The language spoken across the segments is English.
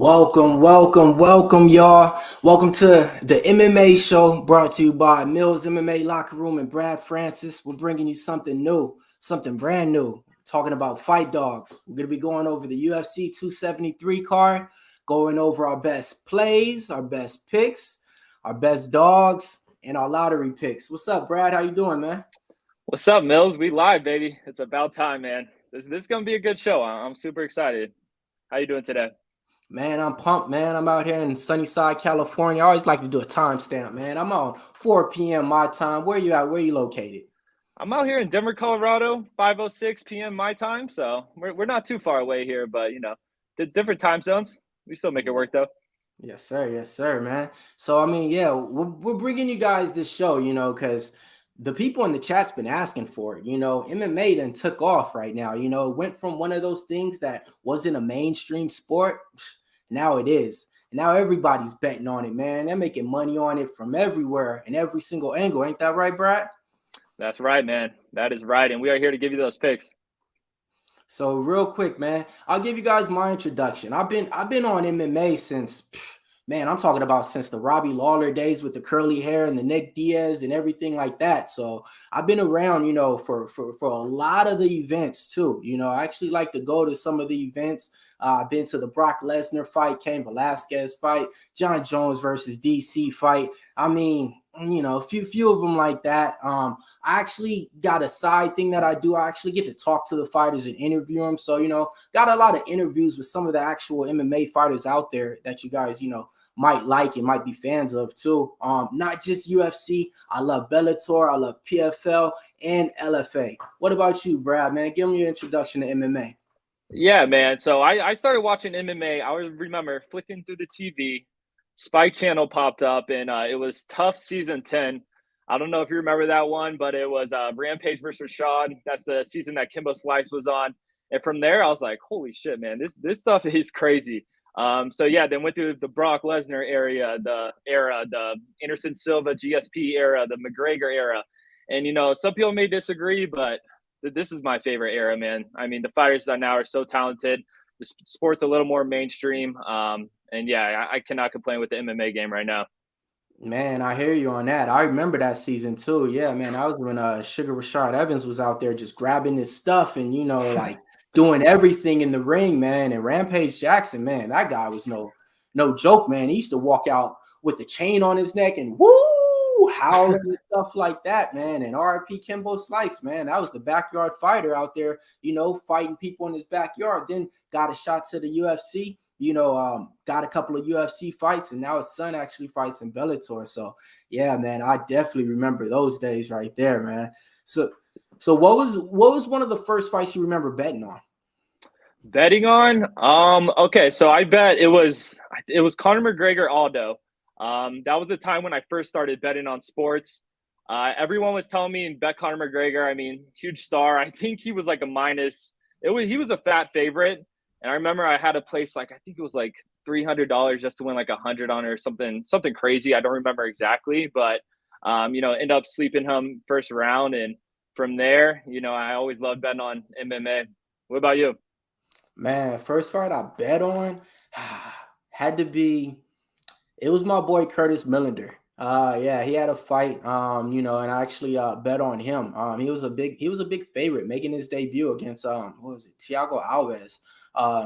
Welcome, y'all. Welcome to the MMA show brought to you by Mills MMA Locker Room and Brad Francis. We're bringing you something new, something brand new, talking about fight dogs. We're going to be going over the UFC 273 card, going over our best plays, our best picks, our best dogs, and our lottery picks. What's up, Brad? How you doing, man? What's up, Mills? We live, baby. It's about time, man. This is going to be a good show. I'm super excited. How you doing today? Man, I'm pumped, man. I'm out here in Sunnyside, California. I always like to do a timestamp, man. I'm on 4 p.m. my time. Where you at? Where you located? I'm out here in Denver, Colorado, 5:06 p.m. my time. So we're not too far away here, but, the different time zones. We still make it work, though. Yes, sir. Yes, sir, man. So, I mean, yeah, we're bringing you guys this show, because the people in the chat's been asking for it. MMA then took off right now. It went from one of those things that wasn't a mainstream sport. Now it is. And now everybody's betting on it, man. They're making money on it from everywhere and every single angle. Ain't that right, Brad? That's right, man. That is right. And we are here to give you those picks. So real quick, man, I'll give you guys my introduction. I've been on MMA since, man, I'm talking about since the Robbie Lawler days with the curly hair and the Nick Diaz and everything like that. So I've been around, for a lot of the events too. I actually like to go to some of the events. I've been to the Brock Lesnar fight, Cain Velasquez fight, John Jones versus DC fight. I mean, a few of them like that. I actually got a side thing that I do. I actually get to talk to the fighters and interview them. So, got a lot of interviews with some of the actual MMA fighters out there that you guys, might like and might be fans of too. Not just UFC. I love Bellator. I love PFL and LFA. What about you, Brad, man? Give me your introduction to MMA. Yeah, man. So I started watching MMA. I remember flicking through the TV. Spike Channel popped up, and it was Tough Season 10. I don't know if you remember that one, but it was Rampage versus Rashad. That's the season that Kimbo Slice was on. And from there, I was like, holy shit, man, this stuff is crazy. So, yeah, then went through the Brock Lesnar era, the Anderson Silva GSP era, the McGregor era. And, some people may disagree, but this is my favorite era, man. I mean, the fighters now are so talented. The sport's a little more mainstream. And yeah, I cannot complain with the MMA game right now. Man, I hear you on that. I remember that season too. Yeah, man, I was when Sugar Rashad Evans was out there just grabbing his stuff and like doing everything in the ring, man. And Rampage Jackson, man, that guy was no joke, man. He used to walk out with the chain on his neck and woo, howling and stuff like that, man. And RIP Kimbo Slice, man, that was the backyard fighter out there, fighting people in his backyard. Then got a shot to the UFC. Got a couple of UFC fights, and now his son actually fights in Bellator. So, yeah, man, I definitely remember those days right there, man. So what was one of the first fights you remember betting on? Betting on? Okay, so I bet it was Conor McGregor Aldo. That was the time when I first started betting on sports. Everyone was telling me bet Conor McGregor. I mean, huge star. I think he was like a minus. He was a fat favorite. And I remember I had a place I think it was like $300 just to win like 100 on it or something crazy. I don't remember exactly, but end up sleeping him first round. And from there, I always loved betting on MMA. What about you? Man, first fight I bet on had to be, it was my boy Curtis Millender. Yeah, he had a fight, and I actually bet on him. He was a big favorite making his debut against what was it, Thiago Alves.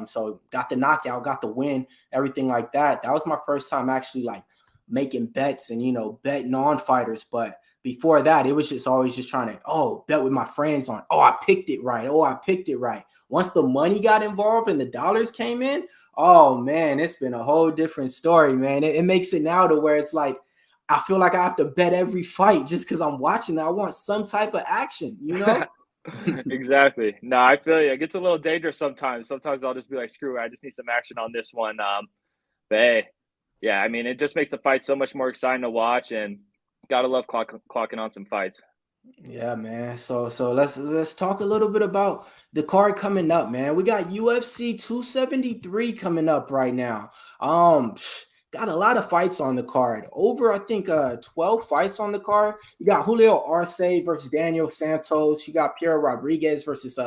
So got the knockout, got the win, everything like that. That was my first time actually like making bets and betting on fighters. But before that, it was just always just trying to bet with my friends on I picked it right. I picked it right. Once the money got involved and the dollars came in, oh man, it's been a whole different story, man. It makes it now to where it's like I feel like I have to bet every fight just because I'm watching. I want some type of action, Exactly. No, I feel you. It gets a little dangerous sometimes. Sometimes I'll just be like, screw it, I just need some action on this one. But hey, yeah, I mean, it just makes the fight so much more exciting to watch, and gotta love clocking on some fights. Yeah, man. So let's talk a little bit about the card coming up, man. We got UFC 273 coming up right now. Got got a lot of fights on the card. Over, I think, 12 fights on the card. You got Julio Arce versus Daniel Santos. You got Pierre Rodriguez versus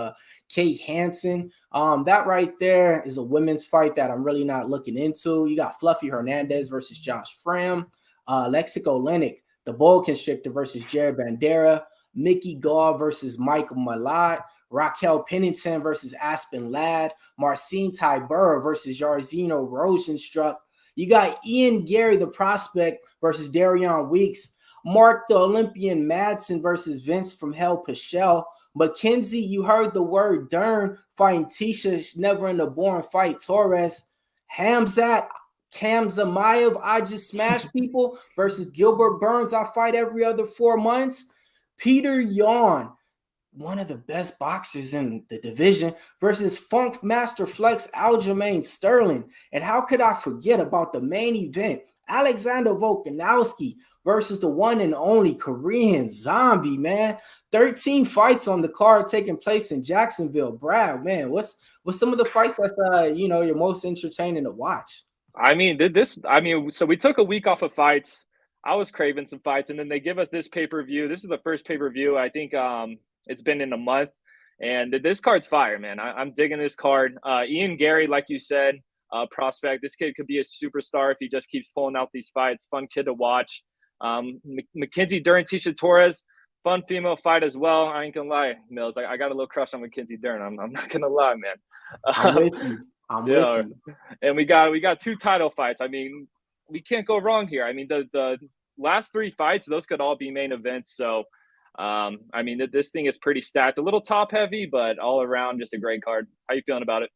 Kate Hansen. That right there is a women's fight that I'm really not looking into. You got Fluffy Hernandez versus Josh Fram. Lexico Olenek, the Bull Constrictor versus Jared Bandera. Mickey Gall versus Michael Malott. Raquel Pennington versus Aspen Ladd. Marcin Tybura versus Jairzinho Rozenstruick. You got Ian Gary, the prospect, versus Darion Weeks. Mark, the Olympian Madsen versus Vinc from Hell Pichel. Mackenzie, you heard the word Dern fighting Tecia, never in the boring fight. Torres. Khamzat, Chimaev, I just smash people versus Gilbert Burns. I fight every other 4 months. Petr Yan, one of the best boxers in the division, versus Funk Master Flex Aljamain Sterling. And how could I forget about the main event? Alexander Volkanovski versus the one and only Korean Zombie, man. 13 fights on the card taking place in Jacksonville. Brad, man, what's some of the fights that's you're most entertaining to watch? So we took a week off of fights. I was craving some fights, and then they give us this pay-per-view. This is the first pay-per-view, I think, it's been in a month, and this card's fire, man. I'm digging this card. Ian Gary, like you said, prospect. This kid could be a superstar if he just keeps pulling out these fights. Fun kid to watch. Mackenzie, Dern, Tecia, Torres, fun female fight as well. I ain't gonna lie, Mills. I got a little crush on Mackenzie Dern. I'm not gonna lie, man. I'm with you. I'm with you. And we got 2 title fights. I mean, we can't go wrong here. I mean, the last 3 fights, those could all be main events. So. This thing is pretty stacked, a little top heavy, but all around just a great card. How you feeling about it?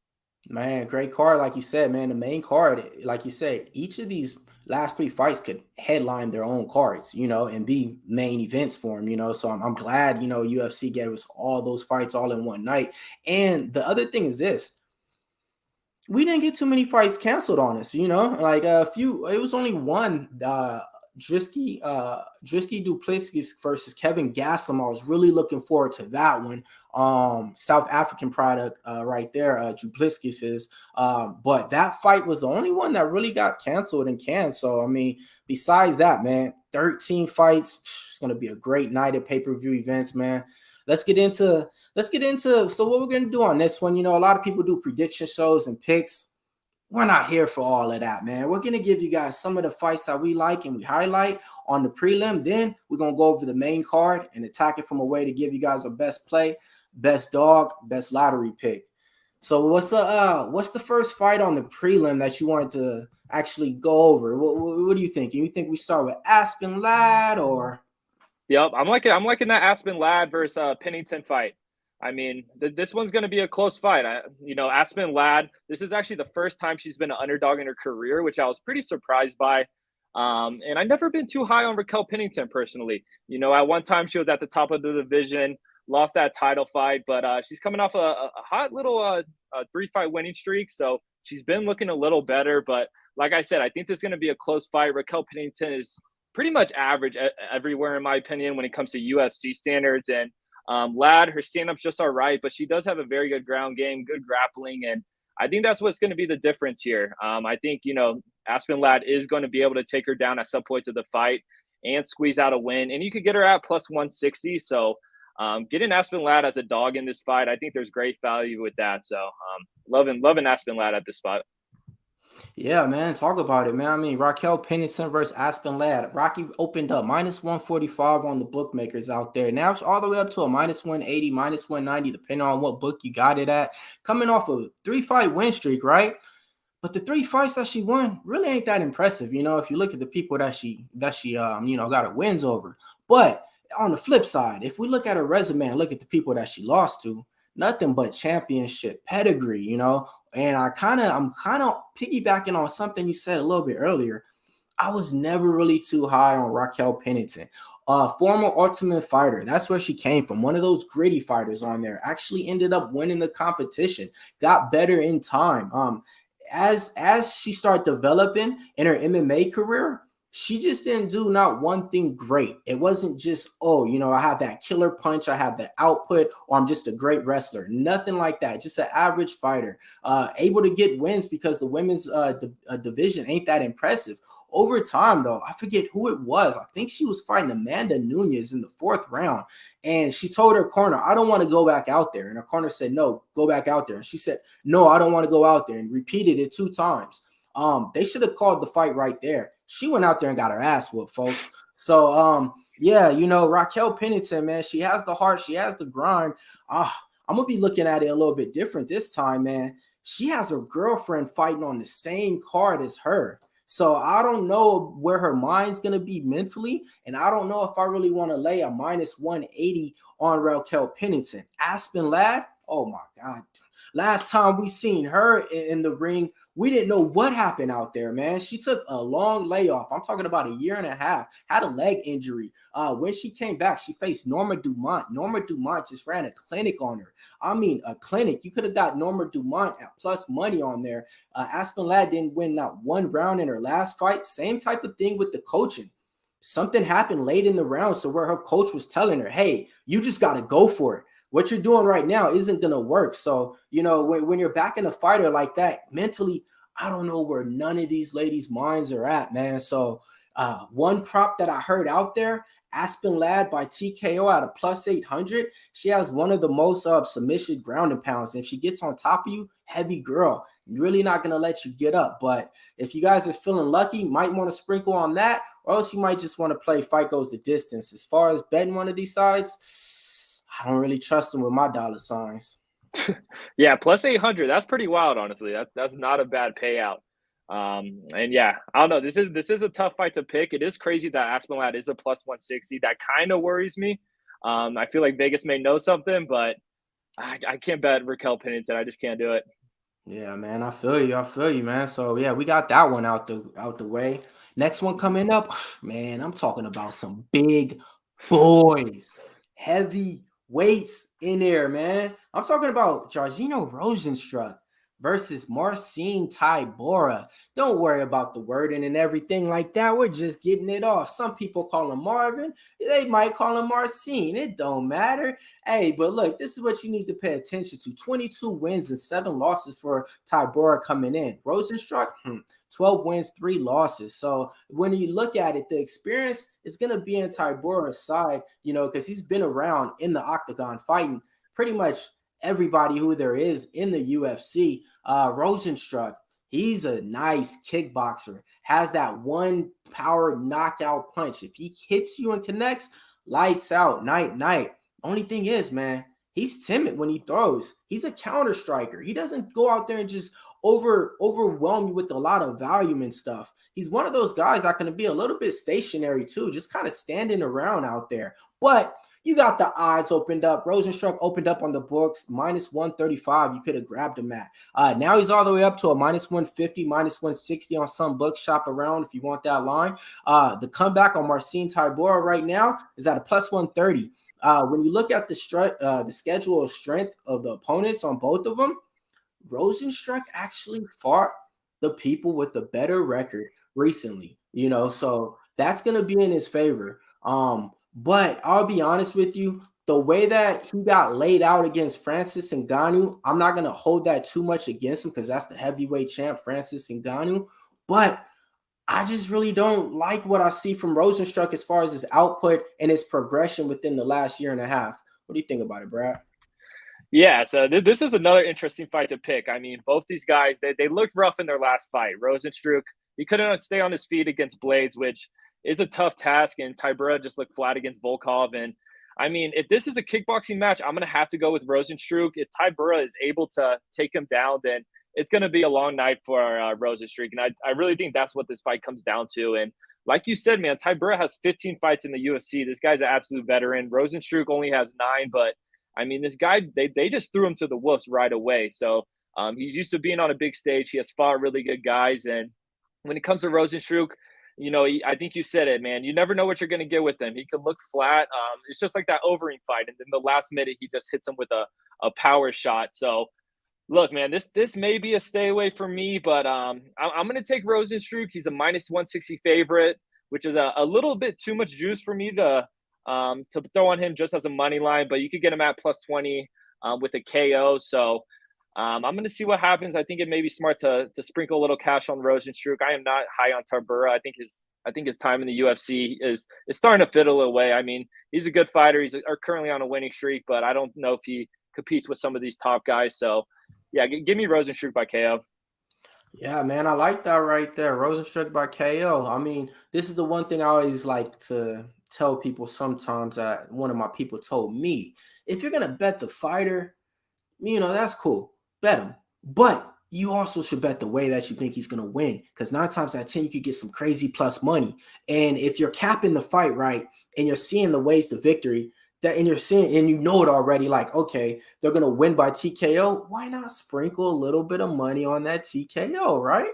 Man, great card. Like you said, man, the main card, like you said, each of these last 3 fights could headline their own cards, and be main events for them, so I'm glad, UFC gave us all those fights all in one night. And the other thing is this, we didn't get too many fights canceled on us, like it was only one, Drisky Duplessis versus Kevin Gastelum. I was really looking forward to that one. South African product right there, Duplessis is. But that fight was the only one that really got canceled and canned. So, I mean, besides that, man, 13 fights. It's going to be a great night of pay-per-view events, man. Let's get into so what we're going to do on this one. A lot of people do prediction shows and picks. We're not here for all of that, man. We're going to give you guys some of the fights that we like and we highlight on the prelim. Then we're going to go over the main card and attack it from a way to give you guys a best play, best dog, best lottery pick. So what's the first fight on the prelim that you wanted to actually go over? What do you think? You think we start with Aspen Ladd or? Yep, I'm liking that Aspen Ladd versus Pennington fight. I mean, this one's going to be a close fight. Aspen Ladd, this is actually the first time she's been an underdog in her career, which I was pretty surprised by. And I've never been too high on Raquel Pennington personally. At one time she was at the top of the division, lost that title fight, but she's coming off a hot little 3-fight winning streak. So she's been looking a little better. But like I said, I think this is going to be a close fight. Raquel Pennington is pretty much average everywhere, in my opinion, when it comes to UFC standards. And Ladd, her stand-up's just all right, but she does have a very good ground game, good grappling, and I think that's what's going to be the difference here. I think, Aspen Ladd is going to be able to take her down at some points of the fight and squeeze out a win, and you could get her at plus 160. So getting Aspen Ladd as a dog in this fight, I think there's great value with that. So loving Aspen Ladd at this spot. Yeah, man, talk about it, man. I mean, Raquel Pennington versus Aspen Ladd. Rocky opened up minus 145 on the bookmakers out there. Now it's all the way up to a minus 180, minus 190, depending on what book you got it at. Coming off a 3-fight win streak, right? But the 3 fights that she won really ain't that impressive, if you look at the people that she got her wins over. But on the flip side, if we look at her resume and look at the people that she lost to, nothing but championship pedigree, And I'm kind of piggybacking on something you said a little bit earlier. I was never really too high on Raquel Pennington, former Ultimate Fighter. That's where she came from. One of those gritty fighters on there. Actually ended up winning the competition. Got better in time. As she started developing in her MMA career, she just didn't do not one thing great. It wasn't just, oh, I have that killer punch, I have the output, or I'm just a great wrestler. Nothing like that. Just an average fighter, able to get wins because the women's division ain't that impressive. Over time, though, I forget who it was. I think she was fighting Amanda Nunes in the 4th round. And she told her corner, I don't want to go back out there. And her corner said, no, go back out there. And she said, no, I don't want to go out there. And repeated it 2 times. They should have called the fight right there. She went out there and got her ass whooped, folks. So, yeah, Raquel Pennington, man, she has the heart. She has the grind. I'm going to be looking at it a little bit different this time, man. She has her girlfriend fighting on the same card as her. So I don't know where her mind's going to be mentally, and I don't know if I really want to lay a minus 180 on Raquel Pennington. Aspen lad, oh my God. Last time we seen her in the ring, we didn't know what happened out there, man. She took a long layoff. I'm talking about a year and a half, had a leg injury. When she came back, she faced Norma Dumont. Norma Dumont just ran a clinic on her. I mean, a clinic. You could have got Norma Dumont at plus money on there. Aspen Ladd didn't win not one round in her last fight. Same type of thing with the coaching. Something happened late in the round, so where her coach was telling her, hey, you just got to go for it. What you're doing right now isn't going to work. So, when you're backing a fighter like that, mentally, I don't know where none of these ladies' minds are at, man. So one prop that I heard out there, Aspen Ladd by TKO at a plus 800. She has one of the most submission ground and pounds. And if she gets on top of you, heavy girl, really not going to let you get up. But if you guys are feeling lucky, might want to sprinkle on that, or else you might just want to play fight goes the distance. As far as betting one of these sides, I don't really trust them with my dollar signs. Yeah, plus 800. That's pretty wild, honestly. That's not a bad payout. And yeah, I don't know. This is a tough fight to pick. It is crazy that Aspen Ladd is a plus 160. That kind of worries me. I feel like Vegas may know something, but I can't bet Raquel Pennington. I just can't do it. Yeah, man, I feel you, man. So yeah, we got that one out the way. Next one coming up, man. I'm talking about some big boys, heavy weights in there, man. I'm talking about Jairzinho Rozenstruick versus Marcin Tybura. Don't worry about the wording and everything like that. We're just getting it off. Some people call him Marvin. They might call him Marcin. It don't matter. Hey, but look, this is what you need to pay attention to. 22 wins and 7 losses for Tybura coming in. Rozenstruick, 12 wins, 3 losses. So when you look at it, the experience is going to be in Tybura's side, because he's been around in the octagon fighting pretty much everybody who there is in the UFC. Rozenstruick, he's a nice kickboxer, has that one power knockout punch. If he hits you and connects, lights out, night. Only thing is, man, he's timid when he throws. He's a counter striker. He doesn't go out there and just overwhelm you with a lot of volume and stuff. He's one of those guys that can be a little bit stationary too, just kind of standing around out there. But you got the odds opened up. Rozenstruick opened up on the books, minus 135. You could have grabbed him at. Now he's all the way up to a minus 150, minus 160 on some book shop around if you want that line. The comeback on Marcin Tybura right now is at a plus 130. When you look at the schedule of strength of the opponents on both of them, Rozenstruick actually fought the people with a better record recently, so that's going to be in his favor. But I'll be honest with you, the way that he got laid out against Francis Ngannou, I'm not going to hold that too much against him because that's the heavyweight champ, Francis Ngannou. But I just really don't like what I see from Rozenstruick as far as his output and his progression within the last year and a half. What do you think about it, Brad? Yeah, so this is another interesting fight to pick. I mean, both these guys, they looked rough in their last fight. Rozenstruick, he couldn't stay on his feet against Blades, which is a tough task, and Tybura just looked flat against Volkov. And I mean, if this is a kickboxing match, I'm going to have to go with Rozenstruick. If Tybura is able to take him down, then it's going to be a long night for Rozenstruick. And I really think that's what this fight comes down to. And like you said, man, Tybura has 15 fights in the UFC. This guy's an absolute veteran. Rozenstruick only has 9, but I mean, this guy, they just threw him to the wolves right away. So he's used to being on a big stage. He has fought really good guys. And when it comes to Rozenstruick, I think you said it, man. You never know what you're going to get with him. He can look flat. It's just like that Overing fight. And then the last minute, he just hits him with a power shot. So, look, man, this may be a stay away for me, but I'm going to take Rozenstruick. He's a minus 160 favorite. which is a little bit too much juice for me to throw on him just as a money line. But you could get him at +20 with a KO. So I'm going to see what happens. I think it may be smart to sprinkle a little cash on Rozenstruick. I am not high on Tybura. I think his time in the UFC is starting to fiddle away. I mean, he's a good fighter. He's currently on a winning streak, but I don't know if he competes with some of these top guys. So, yeah, give me Rozenstruick by KO. Yeah, man, I like that right there. Rozenstruick by KO. I mean, this is the one thing I always like to tell people sometimes that one of my people told me. If you're going to bet the fighter, that's cool. Bet him. But you also should bet the way that you think he's going to win, because 9 times out of 10, you could get some crazy plus money. And if you're capping the fight right and you're seeing the ways to victory, and you're seeing and you know it already, like, okay, they're going to win by TKO, why not sprinkle a little bit of money on that TKO, right?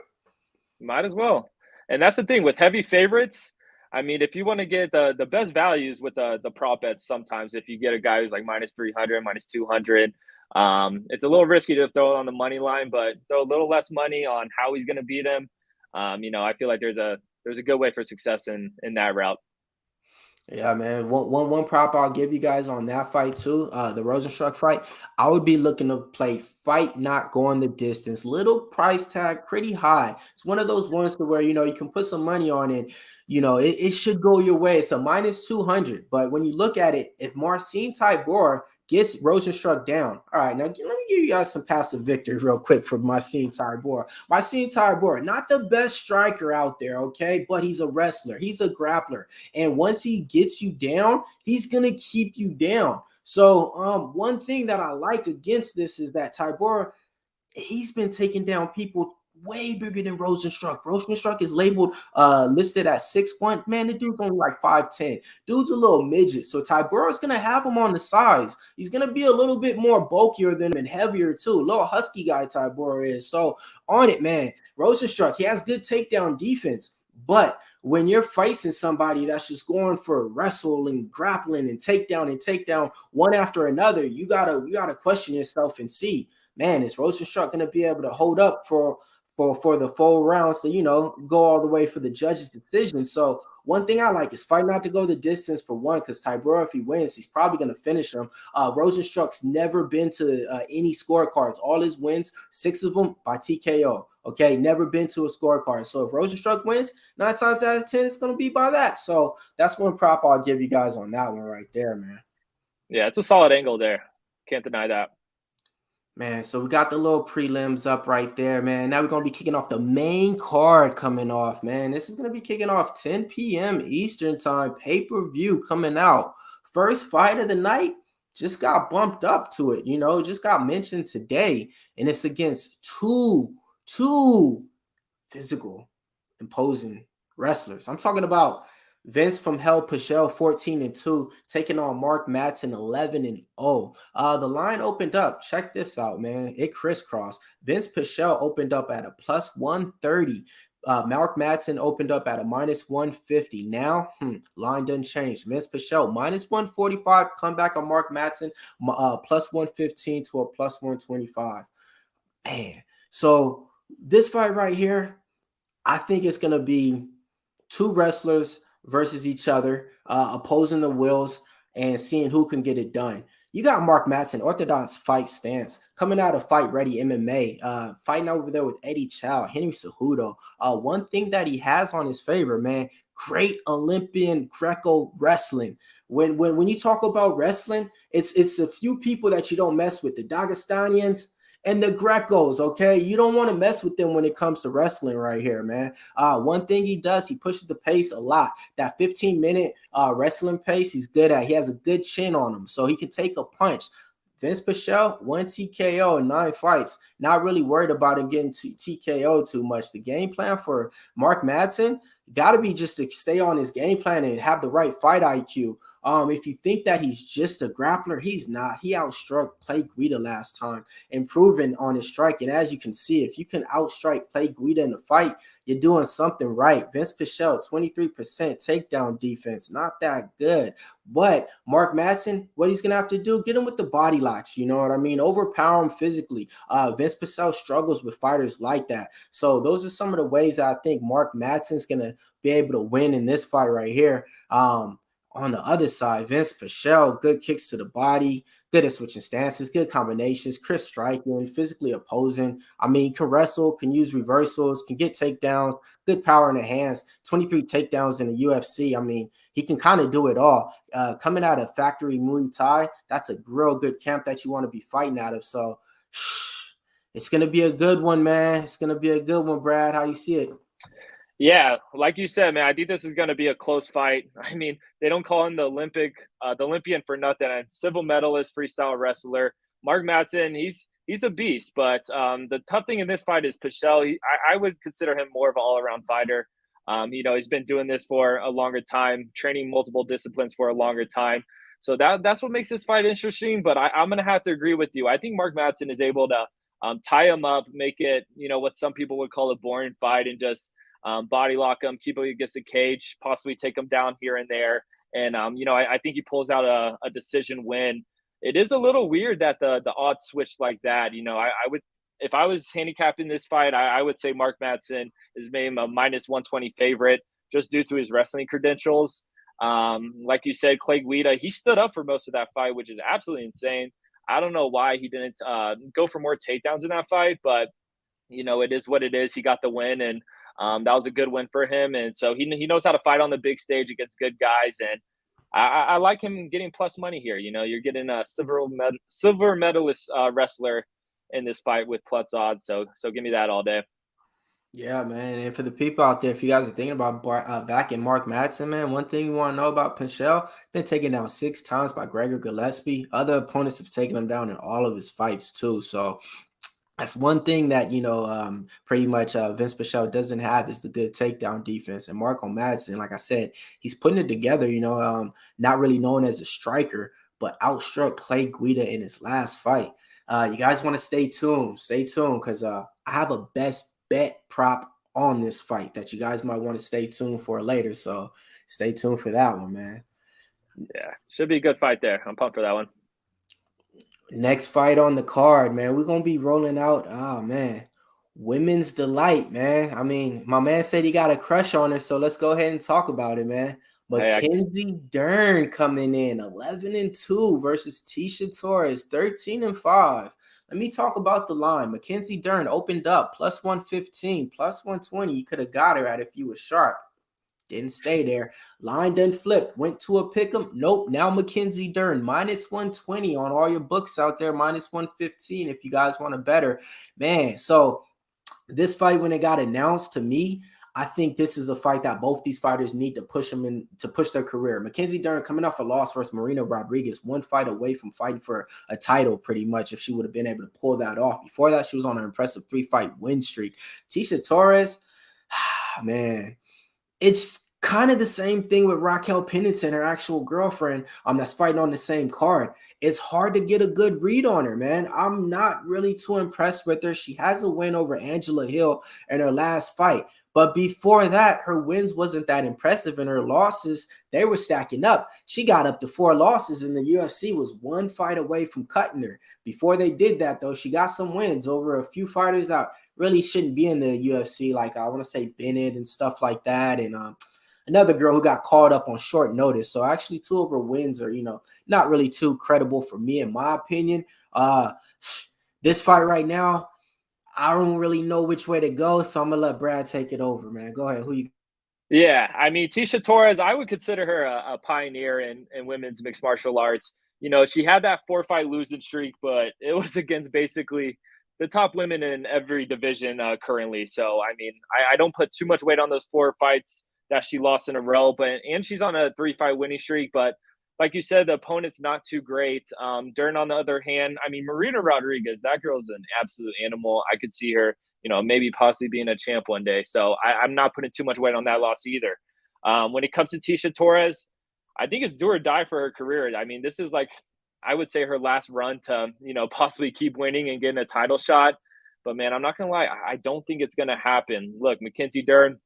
Might as well. And that's the thing with heavy favorites. I mean, if you want to get the best values with the prop bets, sometimes if you get a guy who's like -300, -200, it's a little risky to throw it on the money line, but throw a little less money on how he's going to beat him. I feel like there's a good way for success in that route. Yeah, man. One prop I'll give you guys on that fight too, the Rozenstruick fight. I would be looking to play fight not going the distance. Little price tag, pretty high. It's one of those ones to where you can put some money on it. It should go your way. It's a -200, but when you look at it, if Marcin Tybura gets Rozenstruick down. All right, now let me give you guys some passive victory real quick for Marcin Tybura. Marcin Tybura, not the best striker out there, okay? But he's a wrestler. He's a grappler. And once he gets you down, he's going to keep you down. So one thing that I like against this is that Tybura, he's been taking down people way bigger than Rozenstruick. Rozenstruick is listed at 6'1". Man, the dude's only like 5'10". Dude's a little midget. So Tybura's going to have him on the size. He's going to be a little bit more bulkier than him and heavier too. A little husky guy Tybura is. So on it, man. Rozenstruick, he has good takedown defense. But when you're facing somebody that's just going for wrestling, grappling, and takedown one after another, you gotta question yourself and see, man, is Rozenstruick going to be able to hold up for the full rounds to, go all the way for the judge's decision? So one thing I like is fight not to go the distance for one, because Tybura, if he wins, he's probably going to finish him. Rozenstruick's never been to any scorecards. All his wins, 6 of them by TKO. Okay, never been to a scorecard. So if Rozenstruick wins, 9 times out of 10, it's going to be by that. So that's one prop I'll give you guys on that one right there, man. Yeah, it's a solid angle there. Can't deny that. Man, so we got the little prelims up right there, man. Now we're going to be kicking off the main card coming off, man. This is going to be kicking off 10 p.m. Eastern time, pay-per-view coming out. First fight of the night just got bumped up to it, just got mentioned today. And it's against two physical, imposing wrestlers. I'm talking about Vinc from Hell Pichel, 14-2, taking on Madsen, 11-0. The line opened up. Check this out, man. It crisscrossed. Vinc Pichel opened up at a +130. Madsen opened up at a -150. Now, line doesn't change. Vinc Pichel -145. Come back on Madsen, +115 to a +125. Man, so this fight right here, I think it's going to be two wrestlers versus each other, opposing the wills and seeing who can get it done. You got Madsen, orthodox fight stance, coming out of Fight Ready MMA, fighting over there with Eddie Chow, Henry Cejudo. One thing that he has on his favor, man, great Olympian Greco wrestling. When you talk about wrestling, it's a few people that you don't mess with, the Dagestanians and the Grecos, okay? You don't want to mess with them when it comes to wrestling right here, man. One thing he does, he pushes the pace a lot. That 15-minute wrestling pace, he's good at. He has a good chin on him, so he can take a punch. Vinc Pichel, 1 TKO in 9 fights. Not really worried about him getting TKO too much. The game plan for Madsen got to be just to stay on his game plan and have the right fight IQ. If you think that he's just a grappler, he's not. He outstruck Clay Guida last time, improving on his strike. And as you can see, if you can outstrike Clay Guida in a fight, you're doing something right. Vinc Pichel, 23% takedown defense, not that good. But Mark Madsen, what he's gonna have to do, get him with the body locks. You know what I mean? Overpower him physically. Vinc Pichel struggles with fighters like that. So those are some of the ways that I think Mark Madsen's gonna be able to win in this fight right here. On the other side, Vinc Pichel, good kicks to the body, good at switching stances, good combinations, crisp striking, physically opposing. I mean, can wrestle, can use reversals, can get takedowns, good power in the hands, 23 takedowns in the UFC. I mean, he can kind of do it all. Coming out of Factory Muay Thai, that's a real good camp that you want to be fighting out of. So it's going to be a good one, man. It's going to be a good one, Brad. How you see it? Yeah, like you said, man, I think this is going to be a close fight. I mean, they don't call him the Olympian for nothing. And silver medalist, freestyle wrestler, Mark Madsen. He's a beast. But the tough thing in this fight is Pichel. I would consider him more of an all-around fighter. He's been doing this for a longer time, training multiple disciplines for a longer time. So that's what makes this fight interesting. But I'm going to have to agree with you. I think Mark Madsen is able to tie him up, make it, what some people would call a boring fight, and just body lock him, keep him against the cage, possibly take him down here and there. And, I think he pulls out a decision win. It is a little weird that the odds switched like that. I would, if I was handicapping this fight, I would say Mark Madsen is maybe a minus 120 favorite just due to his wrestling credentials. Like you said, Clay Guida, he stood up for most of that fight, which is absolutely insane. I don't know why he didn't go for more takedowns in that fight, but, it is what it is. He got the win, and that was a good win for him. And so he knows how to fight on the big stage against good guys. And I like him getting plus money here. You're getting a silver medalist wrestler in this fight with plus odds. So give me that all day. Yeah, man. And for the people out there, if you guys are thinking about backing Mark Madsen, man, one thing you want to know about Pichel, been taken down 6 times by Gregor Gillespie. Other opponents have taken him down in all of his fights too. So that's one thing that, pretty much Vinc Pichel doesn't have is the good takedown defense. And Marco Madsen, like I said, he's putting it together, not really known as a striker, but outstruck Clay Guida in his last fight. You guys want to stay tuned, because I have a best bet prop on this fight that you guys might want to stay tuned for later. So stay tuned for that one, man. Yeah, should be a good fight there. I'm pumped for that one. Next fight on the card, man. We're going to be rolling out, Women's Delight, man. I mean, my man said he got a crush on her, so let's go ahead and talk about it, man. Mackenzie Dern coming in 11-2 versus Tecia Torres, 13-5. Let me talk about the line. Mackenzie Dern opened up plus 115, plus 120. You could have got her at if you were sharp. Didn't stay there. Line done flipped. Went to a pick'em. Nope. Now Mackenzie Dern minus 120 on all your books out there. Minus 115 if you guys want to better. Man, so this fight, when it got announced to me, I think this is a fight that both these fighters need to push them in to push their career. Mackenzie Dern coming off a loss versus Marina Rodriguez, one fight away from fighting for a title pretty much if she would have been able to pull that off. Before that, she was on an impressive 3-fight win streak. Tecia Torres, man, it's kind of the same thing with Raquel Pennington, her actual girlfriend, that's fighting on the same card. It's hard to get a good read on her, man. I'm not really too impressed with her. She has a win over Angela Hill in her last fight. But before that, her wins wasn't that impressive, and her losses, they were stacking up. She got up to 4 losses, and the UFC was one fight away from cutting her. Before they did that, though, she got some wins over a few fighters that really shouldn't be in the UFC, like I want to say Bennett and stuff like that, and another girl who got called up on short notice. So actually 2 of her wins are, not really too credible for me, in my opinion. This fight right now, I don't really know which way to go, so I'm going to let Brad take it over, man. Go ahead. Who you? Yeah, I mean, Tecia Torres, I would consider her a pioneer in women's mixed martial arts. She had that 4-fight losing streak, but it was against basically the top women in every division currently. So, I mean, I don't put too much weight on those 4 fights that she lost in a row, and she's on a 3-fight winning streak. But like you said, the opponent's not too great. Dern, on the other hand, I mean, Marina Rodriguez, that girl's an absolute animal. I could see her, maybe possibly being a champ one day. So I'm not putting too much weight on that loss either. When it comes to Tecia Torres, I think it's do or die for her career. I mean, this is like, I would say, her last run to, possibly keep winning and getting a title shot. But man, I'm not gonna lie, I don't think it's gonna happen. Look, Mackenzie Dern,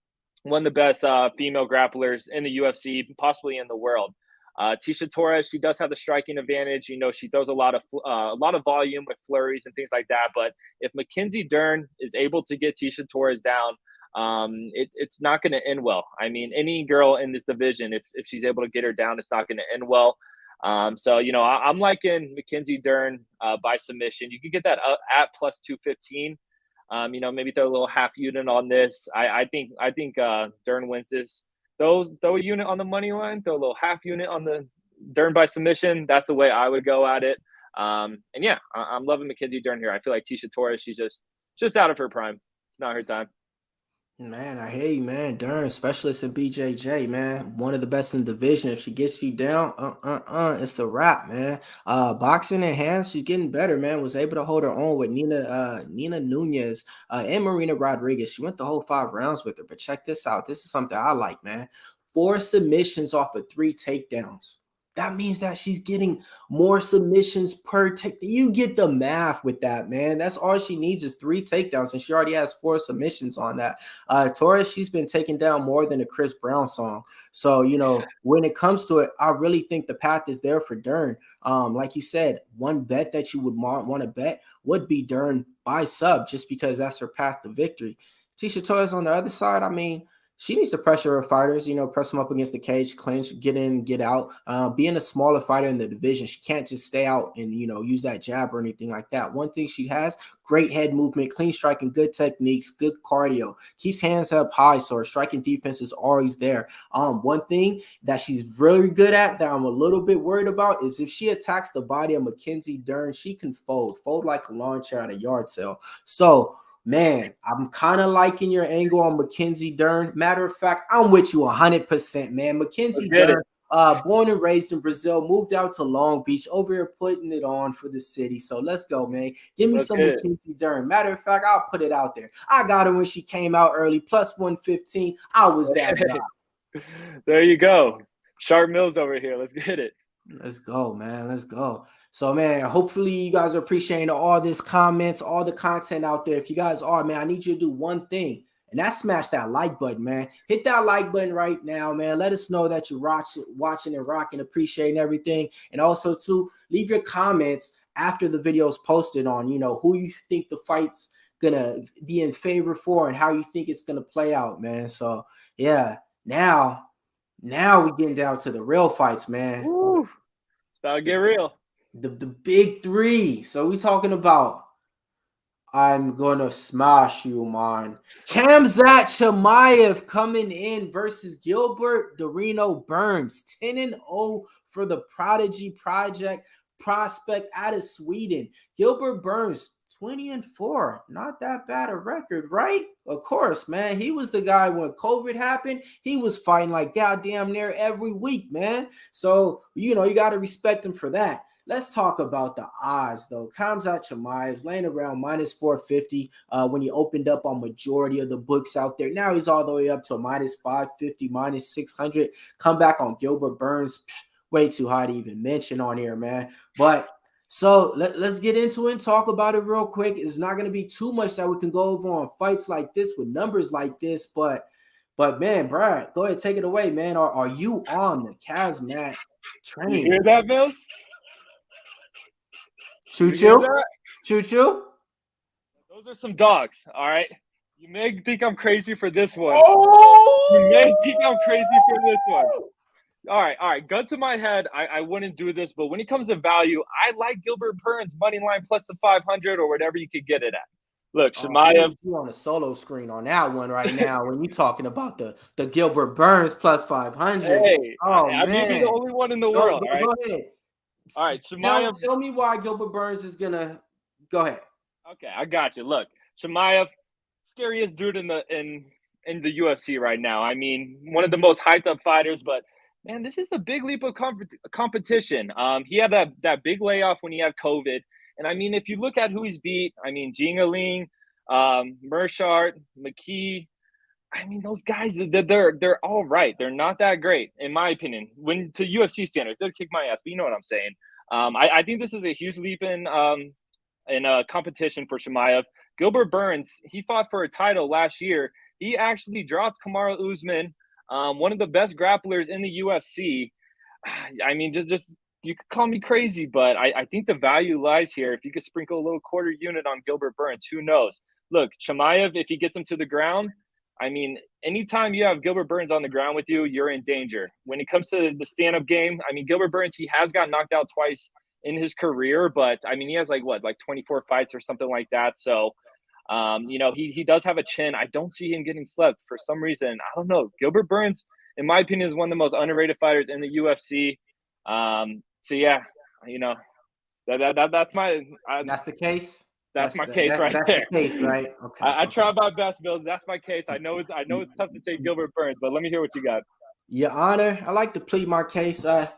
one of the best female grapplers in the UFC, possibly in the world. Tecia Torres, she does have the striking advantage. She throws a lot of volume with flurries and things like that. But if Mackenzie Dern is able to get Tecia Torres down, it's not going to end well. I mean, any girl in this division, if she's able to get her down, it's not going to end well. So I'm liking Mackenzie Dern by submission. You can get that at plus 215. Maybe throw a little half unit on this. I think Dern wins this. Throw a unit on the money line, throw a little half unit on the Dern by submission. That's the way I would go at it. And yeah, I'm loving Mackenzie Dern here. I feel like Tecia Torres, she's just out of her prime. It's not her time. Man, I hear you, man. Dern, specialist in BJJ, man. One of the best in the division. If she gets you down, it's a wrap, man. Boxing in hands, she's getting better, man. Was able to hold her own with Nina Nunez, and Marina Rodriguez. She went the whole 5 rounds with her. But check this out. This is something I like, man. 4 submissions off of 3 takedowns. That means that she's getting more submissions per take. You get the math with that, man. That's all she needs is 3 takedowns, and she already has 4 submissions on that. Torres, she's been taken down more than a Chris Brown song. So, when it comes to it, I really think the path is there for Dern. Like you said, one bet that you would want to bet would be Dern by sub, just because that's her path to victory. Tecia Torres on the other side, I mean, she needs to pressure her fighters, press them up against the cage, clinch, get in, get out. Being a smaller fighter in the division, she can't just stay out and, use that jab or anything like that. One thing she has, great head movement, clean striking, good techniques, good cardio, keeps hands up high, so her striking defense is always there. One thing that she's really good at that I'm a little bit worried about is if she attacks the body of Mackenzie Dern, she can fold like a lawn chair at a yard sale. So, man, I'm kind of liking your angle on Mackenzie Dern. Matter of fact, I'm with you 100%, man. Mackenzie Dern, born and raised in Brazil, moved out to Long Beach, over here putting it on for the city. So let's go, man. Give me some Mackenzie Dern. Matter of fact, I'll put it out there. I got her when she came out early, plus 115. I was that guy. There you go. Sharp Mills over here. Let's get it. Let's go, man. Let's go. So, man, hopefully you guys are appreciating all this comments, all the content out there. If you guys are, man, I need you to do one thing, and that's smash that like button, man. Hit that like button right now, man. Let us know that you're watching and rocking, appreciating everything. And also, too, leave your comments after the video is posted on, who you think the fight's going to be in favor for and how you think it's going to play out, man. So, yeah, now we're getting down to the real fights, man. Woo. It's about to get real. The big 3. So we talking about I'm gonna smash you, man. Khamzat Chimaev coming in versus Gilbert Dorino Burns. 10-0 for the Prodigy Project prospect out of Sweden. Gilbert Burns 20-4. Not that bad a record, right? Of course, man. He was the guy when COVID happened. He was fighting like goddamn near every week, man. So, you got to respect him for that. Let's talk about the odds, though. Khamzat Chimaev laying around minus 450 when he opened up on majority of the books out there. Now he's all the way up to a minus 550, minus 600. Come back on Gilbert Burns. Way too high to even mention on here, man. But so let's get into it and talk about it real quick. It's not going to be too much that we can go over on fights like this with numbers like this. But man, Brad, go ahead, take it away, man. Are you on the Khamzat train? You hear that, Mills? Choo-choo? Choo-choo? Those are some dogs, all right? You may think I'm crazy for this one. Oh! You may think I'm crazy for this one. All right. Gun to my head, I wouldn't do this, but when it comes to value, I like Gilbert Burns money line plus the 500 or whatever you could get it at. Look, Chimaev. You're on the solo screen on that one right now when you're talking about the Gilbert Burns plus 500. Hey, man. I may be the only one in the world. All right? Go ahead. All right, Chimaev. Tell me why Gilbert Burns is gonna go ahead. Okay, I got you. Look, Chimaev, scariest dude in the UFC right now. I mean, one of the most hyped up fighters, but man, this is a big leap of competition. He had that big layoff when he had COVID, and I mean, if you look at who he's beat, I mean, Jingaling, Mershart, McKee. I mean, those guys, they're all right. They're not that great, in my opinion. When to UFC standards, they'll kick my ass. But you know what I'm saying. I think this is a huge leap in competition for Chimaev. Gilbert Burns, he fought for a title last year. He actually dropped Kamaru Usman, one of the best grapplers in the UFC. I mean, just you could call me crazy, but I think the value lies here. If you could sprinkle a little quarter unit on Gilbert Burns, who knows? Look, Chimaev, if he gets him to the ground, I mean, anytime you have Gilbert Burns on the ground with you, you're in danger. When it comes to the stand-up game, I mean, Gilbert Burns, he has got knocked out twice in his career, but I mean, he has like 24 fights or something like that. So, he does have a chin. I don't see him getting slept for some reason. I don't know. Gilbert Burns, in my opinion, is one of the most underrated fighters in the UFC. So yeah, that's my. That's the case. That's my case right there. The case, right? Okay. I try my best, Bills. That's my case. I know it's tough to take Gilbert Burns, but let me hear what you got. Your Honor, I like to plead my case. The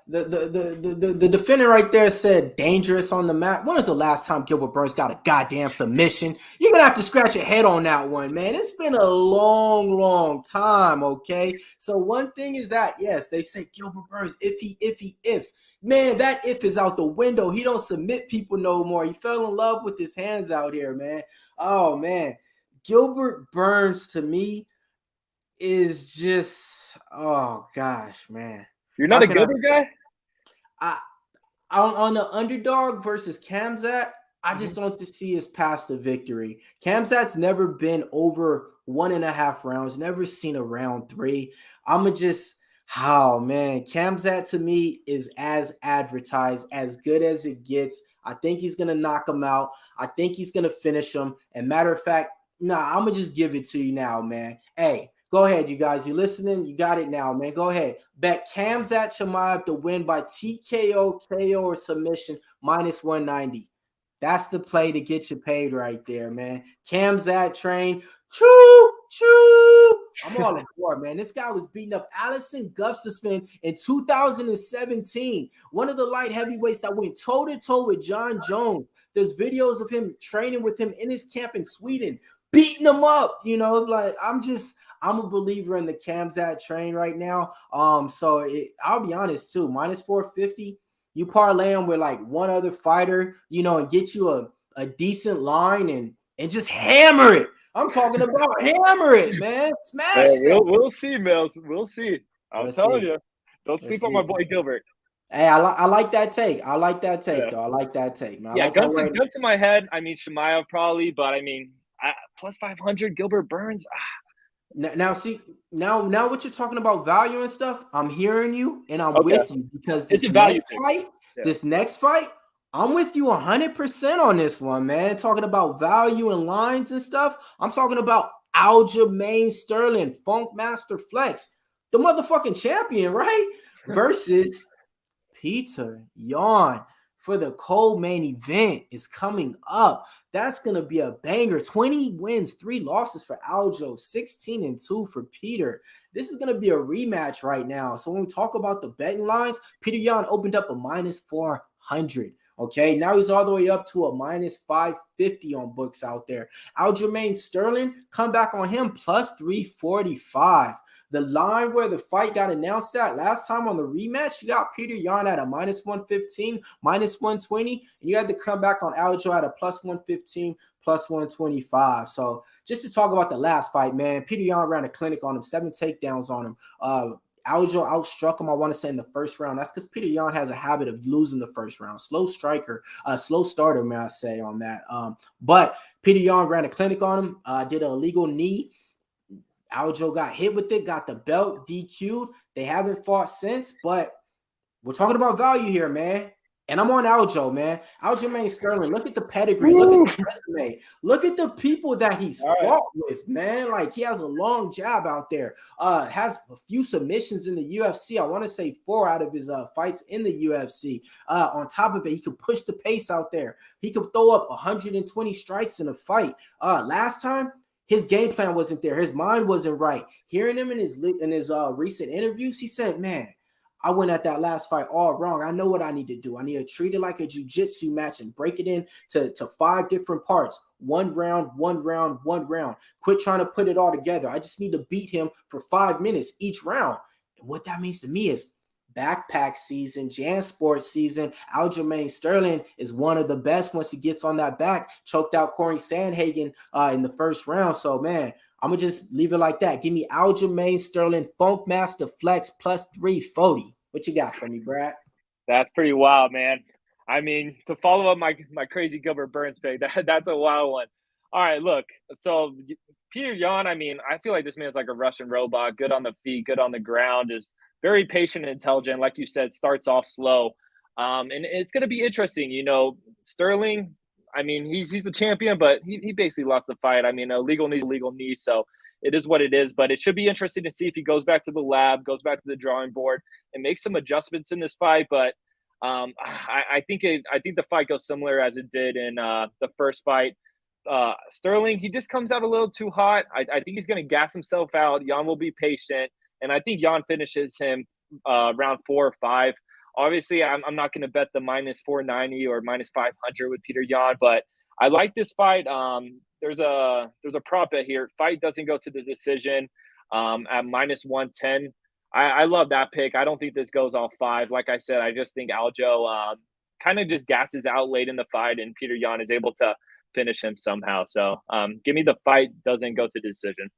defendant right there said dangerous on the map. When was the last time Gilbert Burns got a goddamn submission? You're gonna have to scratch your head on that one, man. It's been a long time. Okay, so one thing is that yes, they say Gilbert Burns if. Man, that if is out the window. He don't submit people no more. He fell in love with his hands out here, man. Oh man, Gilbert Burns to me is just, oh gosh, man. You're not a Gilbert guy? On the underdog versus Khamzat, I just don't see his path to victory. Khamzat's never been over 1.5 rounds, never seen a round 3. Oh man, Khamzat to me is as advertised, as good as it gets. I think he's gonna knock him out. I think he's gonna finish him. And matter of fact, I'm gonna just give it to you now, man. Hey, go ahead, you guys. You listening? You got it now, man. Go ahead. Bet Khamzat Chimaev to win by TKO, KO, or submission -190. That's the play to get you paid right there, man. Khamzat train. Choo. I'm all aboard, man. This guy was beating up Allison Gustafsson in 2017. One of the light heavyweights that went toe-to-toe with John Jones. There's videos of him training with him in his camp in Sweden, beating him up. I'm a believer in the Khamzat train right now. I'll be honest too. -450. You parlay him with like one other fighter, and get you a decent line and just hammer it. I'm talking about hammer it, man. Smash it. We'll see, Mills. We'll see. I'm telling you. Don't sleep on my boy Gilbert. Hey, I like that take. I like that take, though. I like that take, man. Gun to my head. I mean, Chimaev probably, but I mean, plus 500, Gilbert Burns. Now, see, now what you're talking about value and stuff, I'm hearing you and I'm with you because this next fight, I'm with you 100% on this one, man. Talking about value and lines and stuff. I'm talking about Aljamain Sterling, Funk Master Flex, the motherfucking champion, right? Versus Petr Yan for the co-main event is coming up. That's going to be a banger. 20 wins, 3 losses for Aljo, 16-2 for Petr. This is going to be a rematch right now. So when we talk about the betting lines, Petr Yan opened up a -400. Okay, now he's all the way up to a -550 on books out there. Aljamain Sterling, come back on him, +345. The line where the fight got announced at last time on the rematch, you got Petr Yan at a -115, -120, and you had to come back on Aljo at a +115, +125. So just to talk about the last fight, man, Petr Yan ran a clinic on him, 7 takedowns on him. Aljo outstruck him, I want to say, in the first round. That's because Petr Yan has a habit of losing the first round. Slow striker, slow starter, may I say, on that. But Petr Yan ran a clinic on him, did an illegal knee. Aljo got hit with it, got the belt DQ'd. They haven't fought since, but we're talking about value here, man. And I'm on Aljo, man. Aljamain Sterling, look at the pedigree. Look at the resume. Look at the people that he's fought with, man. Like, he has a long jab out there. Has a few submissions in the UFC. I want to say 4 out of his fights in the UFC. On top of it, he could push the pace out there. He could throw up 120 strikes in a fight. Last time, his game plan wasn't there. His mind wasn't right. Hearing him in his recent interviews, he said, man, I went at that last fight all wrong. I know what I need to do. I need to treat it like a jiu-jitsu match and break it in to 5 different parts. 1 round, 1 round, 1 round. Quit trying to put it all together. I just need to beat him for 5 minutes each round. And what that means to me is backpack season, JanSport season. Aljamain Sterling is one of the best once he gets on that back. Choked out Corey Sandhagen in the first round. So, man, I'm going to just leave it like that. Give me Aljamain Sterling, Funk Master Flex plus 340. What you got for me, Brad? That's pretty wild, man. I mean, to follow up my crazy Gilbert Burns pick, that's a wild one. All right, look. So Petr Yan, I mean, I feel like this man's like a Russian robot, good on the feet, good on the ground, is very patient and intelligent. Like you said, starts off slow. And it's going to be interesting. You know, Sterling, I mean, he's the champion, but he basically lost the fight. I mean, a legal knee. So it is what it is. But it should be interesting to see if he goes back to the lab, goes back to the drawing board, and makes some adjustments in this fight. But I think the fight goes similar as it did in the first fight. Sterling, he just comes out a little too hot. I think he's going to gas himself out. Yan will be patient. And I think Yan finishes him round 4 or 5. Obviously, I'm not going to bet the minus 490 or minus 500 with Petr Yan, but I like this fight. There's a prop bet here. Fight doesn't go to the decision at minus 110. I love that pick. I don't think this goes all 5. Like I said, I just think Aljo kind of just gasses out late in the fight, and Petr Yan is able to finish him somehow. So give me the fight doesn't go to decision.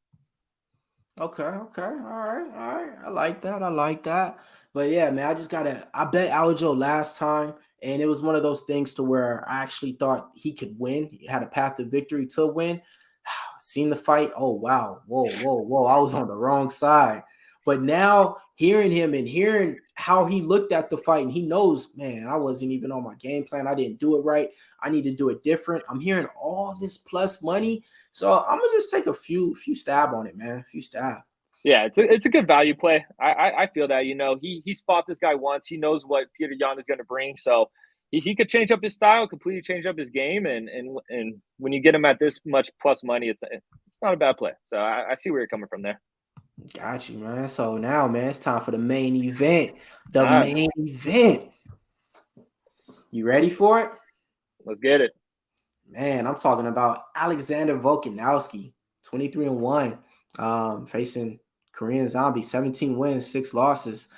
Okay. All right. I like that. But yeah, man, I bet Aljo last time, and it was one of those things to where I actually thought he could win. He had a path to victory to win. Seen the fight. Oh, wow. Whoa. I was on the wrong side. But now hearing him and hearing how he looked at the fight, and he knows, man, I wasn't even on my game plan. I didn't do it right. I need to do it different. I'm hearing all this plus money. So I'm gonna just take a few stab on it, man. A few stab. Yeah, it's a good value play. I feel that, you know, he's fought this guy once. He knows what Petr Yan is going to bring. So he could change up his style, completely change up his game. And when you get him at this much plus money, it's not a bad play. So I see where you're coming from there. Got you, man. So now, man, it's time for the main event. Main event. You ready for it? Let's get it. Man, I'm talking about Alexander Volkanovski, 23-1, facing Korean Zombie, 17 wins, 6 losses.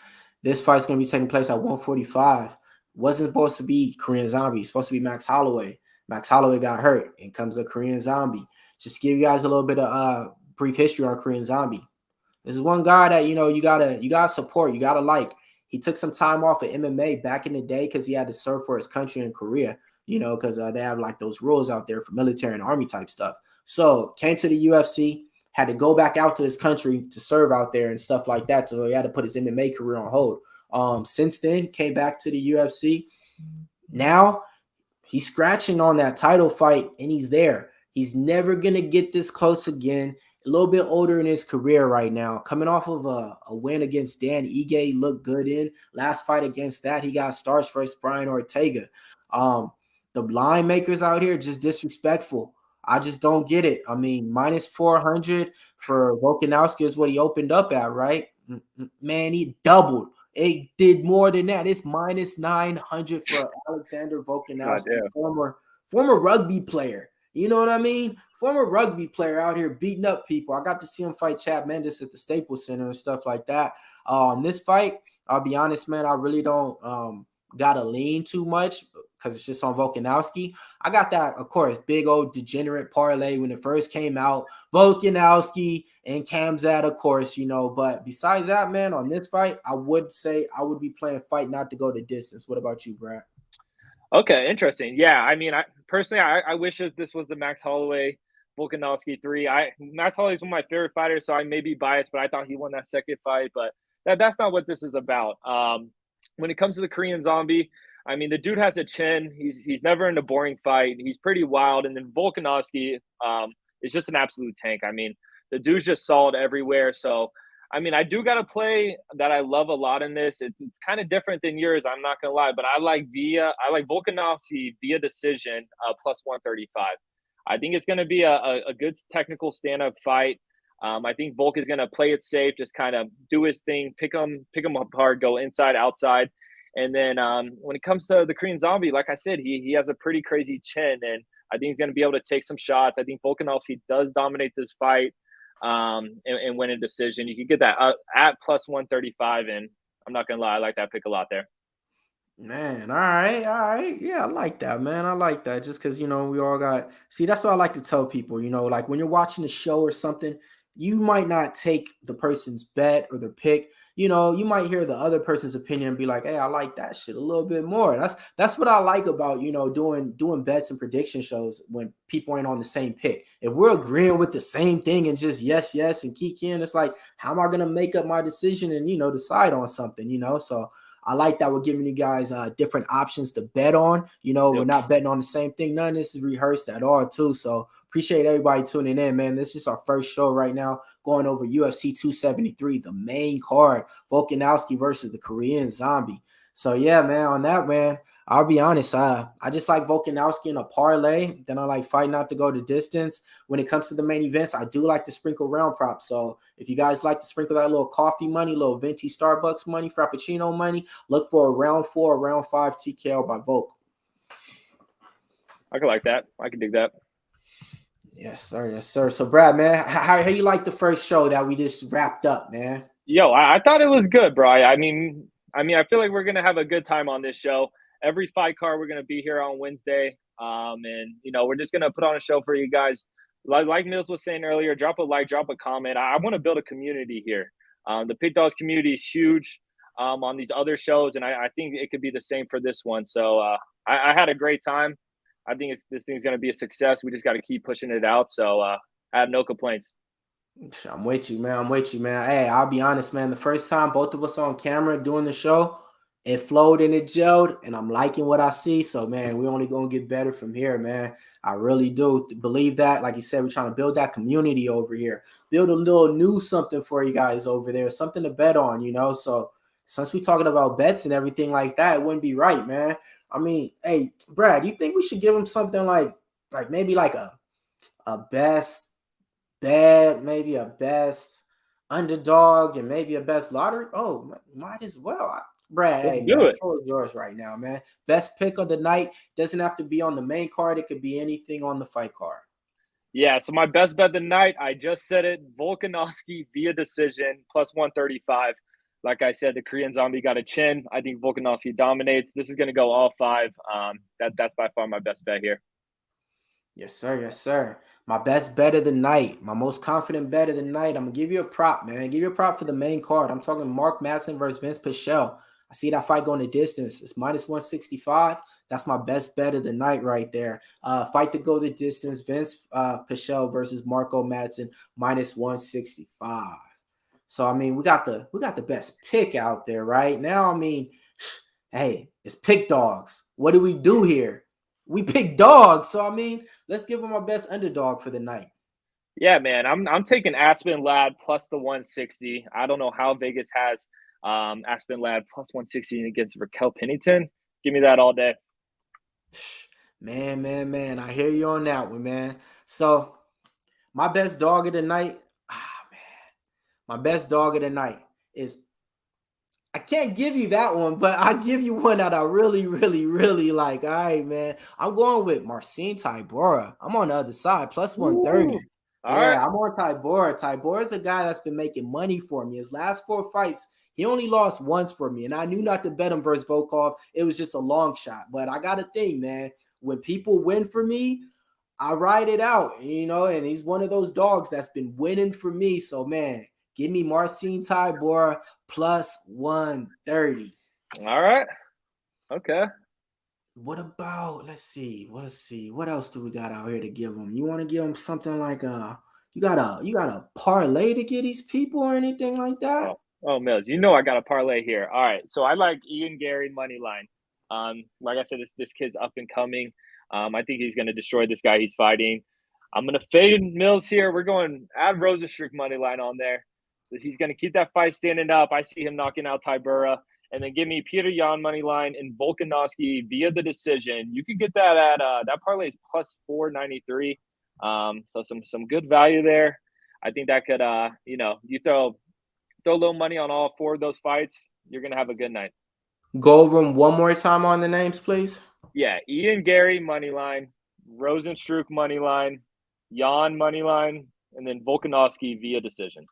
This fight's going to be taking place at 145. Wasn't supposed to be Korean Zombie. It's supposed to be Max Holloway. Max Holloway got hurt. In comes the Korean Zombie. Just to give you guys a little bit of brief history on Korean Zombie. This is one guy that, you know, you gotta support. You gotta like. He took some time off of MMA back in the day because he had to serve for his country in Korea, you know, because they have like those rules out there for military and army type stuff. So came to the UFC, had to go back out to his country to serve out there and stuff like that. So he had to put his MMA career on hold. Since then, came back to the UFC. Now he's scratching on that title fight, and he's there. He's never gonna get this close again. A little bit older in his career right now. Coming off of a win against Dan Ige, he looked good in. Last fight against that, he got stars versus Brian Ortega. The line makers out here just disrespectful. I just don't get it. I mean, minus 400 for Volkanovski is what he opened up at, right? Man, he doubled. It did more than that. It's minus 900 for Alexander Volkanovski, former rugby player. You know what I mean? Former rugby player out here beating up people. I got to see him fight Chad Mendes at the Staples Center and stuff like that. In this fight, I'll be honest, man, I really don't gotta lean too much because it's just on Volkanovski. I got that, of course, big old degenerate parlay when it first came out. Volkanovski and Khamzat, of course, you know. But besides that, man, on this fight, I would say I would be playing fight not to go the distance. What about you, Brad? Okay, interesting. Yeah, I mean, I wish that this was the Max Holloway Volkanovski 3. Max Holloway is one of my favorite fighters, so I may be biased, but I thought he won that second fight. But that's not what this is about. When it comes to the Korean Zombie, I mean, the dude has a chin. He's never in a boring fight. He's pretty wild. And then Volkanovski is just an absolute tank. I mean, the dude's just solid everywhere. So, I mean, I do got a play that I love a lot in this. It's kind of different than yours, I'm not going to lie. But I like Volkanovski via decision plus 135. I think it's going to be a good technical stand-up fight. I think Volk is going to play it safe, just kind of do his thing, pick him apart, go inside, outside. And then when it comes to the Korean Zombie, like I said, he has a pretty crazy chin, and I think he's going to be able to take some shots. I think Volkanovski does dominate this fight and win a decision. You can get that at plus 135, and I'm not going to lie, I like that pick a lot there. Man, all right. Yeah, I like that, man. I like that. Just because, we all got, see, that's what I like to tell people, like when you're watching a show or something, you might not take the person's bet or their pick. You might hear the other person's opinion and be like, hey, I like that shit a little bit more. That's what I like about, doing bets and prediction shows when people ain't on the same pick. If we're agreeing with the same thing and just yes, and kicking, it's like, how am I going to make up my decision and, decide on something, so I like that we're giving you guys different options to bet on. We're not betting on the same thing. None of this is rehearsed at all, too. So appreciate everybody tuning in, man. This is our first show right now, going over UFC 273, the main card, Volkanovski versus the Korean Zombie. So yeah, man, on that, man, I'll be honest. I just like Volkanovski in a parlay. Then I like fighting out to go the distance. When it comes to the main events, I do like to sprinkle round props. So if you guys like to sprinkle that little coffee money, little venti Starbucks money, Frappuccino money, look for a round 4, round 5 TKO by Volk. I can like that. I can dig that. Yes, sir. Yes, sir. So, Brad, man, how you like the first show that we just wrapped up, man? Yo, I thought it was good, bro. I mean, I feel like we're gonna have a good time on this show. Every fight card, we're gonna be here on Wednesday, and we're just gonna put on a show for you guys. Like Mills was saying earlier, drop a like, drop a comment. I want to build a community here. The Pig Dogs community is huge on these other shows, and I think it could be the same for this one. So I had a great time. I think this thing's gonna be a success. We just got to keep pushing it out. So I have no complaints. I'm with you, man. Hey, I'll be honest, man. The first time both of us on camera doing the show, it flowed and it gelled, and I'm liking what I see. So, man, we only gonna get better from here, man. I really do believe that. Like you said, we're trying to build that community over here, build a little new something for you guys over there, something to bet on, So, since we're talking about bets and everything like that, it wouldn't be right, man. I mean, hey, Brad, you think we should give him something like maybe like a best bet, maybe a best underdog, and maybe a best lottery? Oh, might as well. Brad, Let's hey, man, do the it. floor is yours right now, man. Best pick of the night. Doesn't have to be on the main card. It could be anything on the fight card. Yeah, so my best bet of the night, I just said it, Volkanovski via decision, plus 135. Like I said, the Korean Zombie got a chin. I think Volkanovski dominates. This is going to go all 5. That's by far my best bet here. Yes, sir. Yes, sir. My best bet of the night, my most confident bet of the night. I'm gonna give you a prop, man. Give you a prop for the main card. I'm talking Mark Madsen versus Vinc Pichel. I see that fight going the distance. It's minus 165. That's my best bet of the night right there. Fight to go the distance. Vinc Pichel versus Marco Madsen minus 165. So I mean, we got the best pick out there right now. I mean, hey, it's pick dogs. What do we do here? We pick dogs. So I mean, let's give them our best underdog for the night. Yeah, man, I'm taking Aspen Lad plus the 160. I don't know how Vegas has Aspen Lad plus 160 against Raquel Pennington. Give me that all day. Man. I hear you on that one, man. So my best dog of the night, my best dog of the night is, I can't give you that one, but I give you one that I really, really, really like. All right, man. I'm going with Marcin Tybura. I'm on the other side, plus 130. Ooh, all Yeah, right. I'm on Tybura. Tybura's a guy that's been making money for me. His last 4 fights, he only lost once for me, and I knew not to bet him versus Volkov. It was just a long shot. But I got a thing, man. When people win for me, I ride it out, and he's one of those dogs that's been winning for me. So, man, give me Marcin Tybura plus 130. All right. Okay. What about, let's see. What else do we got out here to give them? You want to give them something like you got a parlay to get these people or anything like that? Oh, Mills, I got a parlay here. All right. So I like Ian Gary money line. Like I said, this kid's up and coming. I think he's gonna destroy this guy he's fighting. I'm gonna fade Mills here. We're going add Rozenstruick money line on there. He's gonna keep that fight standing up. I see him knocking out Tybura. And then give me Petr Yan money line and Volkanovski via the decision. You could get that at that parlay is plus 493. So some good value there. I think that could, you throw a little money on all 4 of those fights, you're gonna have a good night. Go over them one more time on the names, please. Yeah, Ian Gary money line, Rozenstruick money line, Jan money line, and then Volkanovski via decision.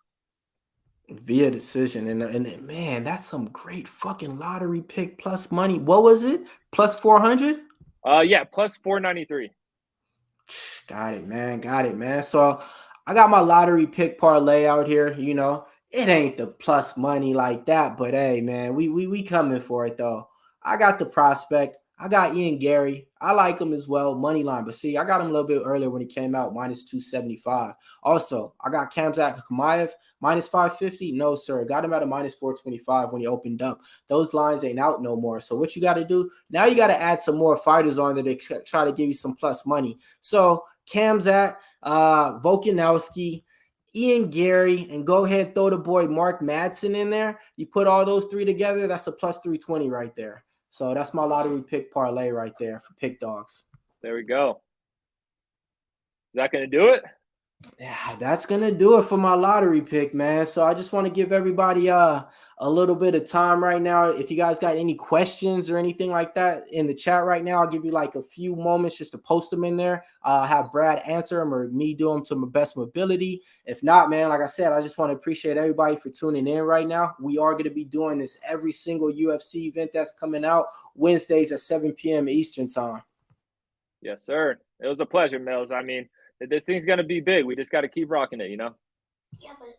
Via decision. And man, that's some great fucking lottery pick plus money. What was it? Plus 400? Yeah, plus 493. Got it, man. Got it, man. So I got my lottery pick parlay out here. You know, it ain't the plus money like that, but hey, man, we coming for it though. I got the prospect. I got Ian Gary. I like him as well, money line. But see, I got him a little bit earlier when he came out, minus 275. Also, I got Khamzat Chimaev, minus 550. No, sir. Got him at a minus 425 when he opened up. Those lines ain't out no more. So what you got to do, now you got to add some more fighters on there to try to give you some plus money. So Khamzat, Volkanowski, Ian Gary, and go ahead throw the boy Mark Madsen in there. You put all those 3 together, that's a plus 320 right there. So that's my lottery pick parlay right there for Pick Dawgz. There we go. Is that going to do it? Yeah, that's going to do it for my lottery pick, man. So I just want to give everybody a little bit of time right now. If you guys got any questions or anything like that in the chat right now, I'll give you like a few moments just to post them in there. Have Brad answer them or me do them to my best ability. If not, man, like I said, I just want to appreciate everybody for tuning in right now. We are going to be doing this every single UFC event that's coming out Wednesdays at 7 p.m. Eastern time. Yes, sir. It was a pleasure, Mills. I mean, this thing's going to be big. We just got to keep rocking it, you know? Yeah, but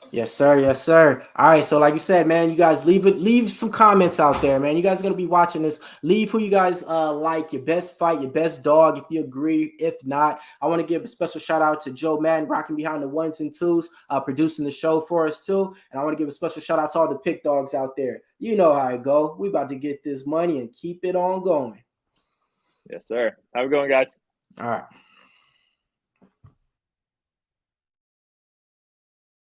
yes, sir. Yes, sir. All right. So, like you said, man, you guys leave some comments out there, man. You guys are gonna be watching this. Leave who you guys like, your best fight, your best dog, if you agree. If not, I want to give a special shout out to Joe Madden rocking behind the 1s and 2s, producing the show for us too. And I want to give a special shout out to all the Pick Dogs out there. You know how it go. We about to get this money and keep it on going. Yes, sir. Have a good one, guys. All right.